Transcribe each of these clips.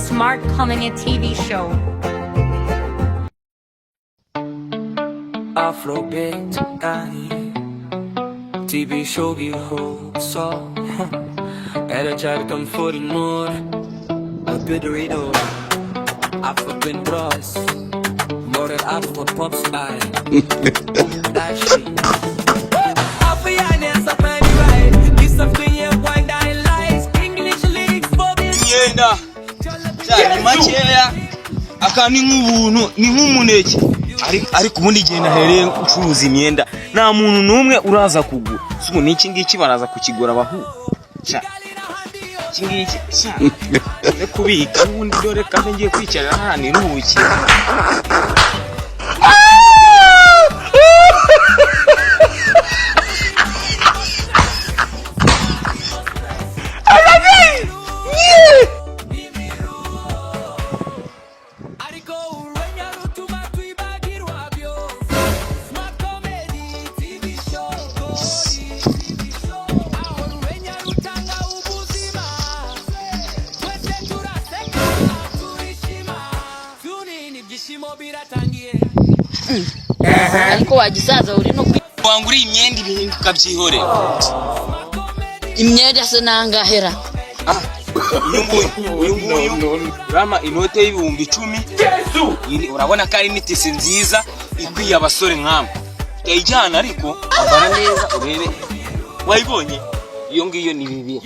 Smart Coming a TV show. Afrobeat TV show so Energetic for the more a bit of radio African bros more than Afro pop style that shit Africaness up any right this something you wind and lies English lyrics for this yenda cyane makeya akani nk'ubuntu ni nk'umuneke ari kubundi genda hereye ucuruza imyenda nta muntu numwe uraza kugura suko niki ngiki baraza kukigura bahu sha kingiki sha ne kubika ubundi dore kandi ngiye kwicara hano iruhuki ariko wagisaza uri no kwangura imyenda ibihinduka byihore imyenda se nangahera uyu rama inote y'ibihumbi 10 urabona ko ari nitisi nziza ikwiye abasore nk'amwe yajyana ariko ambara neza urebe wayibonye iyo ngiyo ni bibi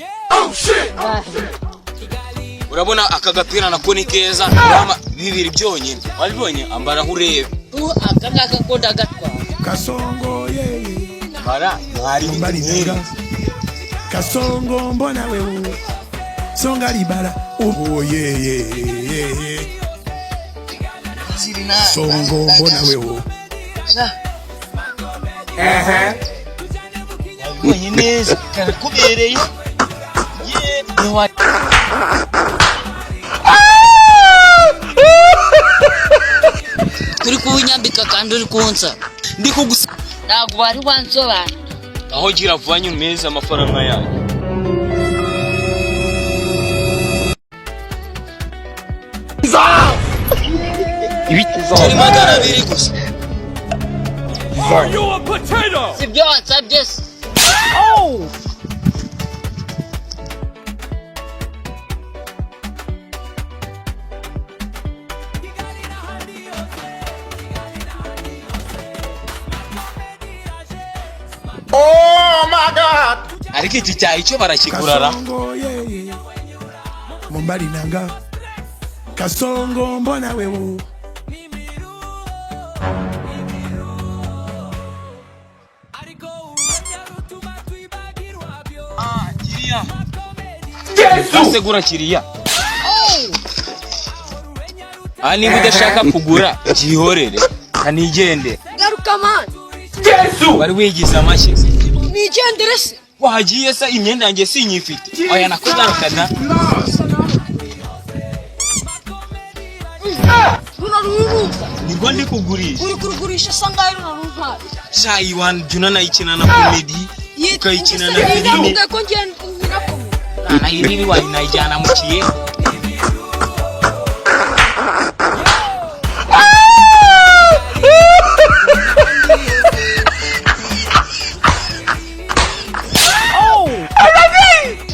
urabona aka gapira nako ni keza rama bibiri byonyine wabibonye ambara urebe akanga koda gatwa Kasongo ye bara mwari mbariga Kasongo mbona wewe songa libala oh ye Songo mbona wewe wabibonye neza karakubereye ye turi kunyambika kandi uri kunsa ndi kugusa ntabwo bari wansobana aho gira vanye meza amafaranga yawe ibiti turi magana abiri gusa Are you a potato? sibyo wansabye Oh my god ariko iki cyayi cyo barakigurara Kasongo ye Mumbali nanga Kasongo mbona wewe kiriya segura kiriya niba udashaka kugura byihorere kanigende garuka man bari wigize amashyi nigendere se wagiye se imyenda yanjye sinyifite oya nakugaruka da runaruruka nibwo ndi kugurisha uri kurugurisha sangaye runaruruka shayi wan juna nayikina na comedy ukayikina na filimi ko ngenda na ibi wali najyana mu kiye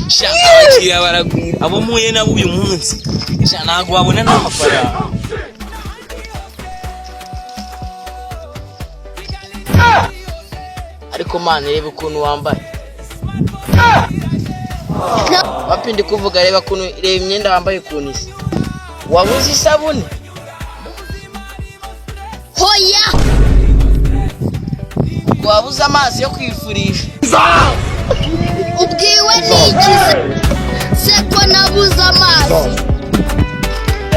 shaka baragwira abo muye nabo uyu munsi sha nago babona n'amafaranga ariko man reba ukuntu wambaye wapindi kuvuga reba ukuntu reba imyenda wambaye ukuntu isa wabuze isabune hoya wabuze amazi yo kwifurisha ubwiwe n'ikize seko nabuze amazi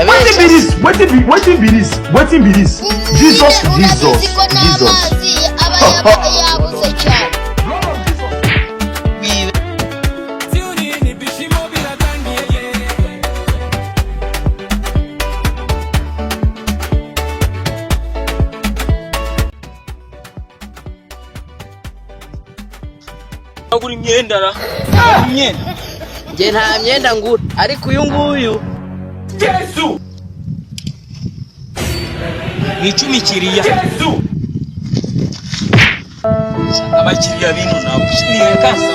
What be this Jesus n'amazi aba yabuze cyane agura imyenda ra imyenda nge nta myenda ngura ariko uyu nguyu ni 10 kiriya abakiriya bino nakushiniye kasa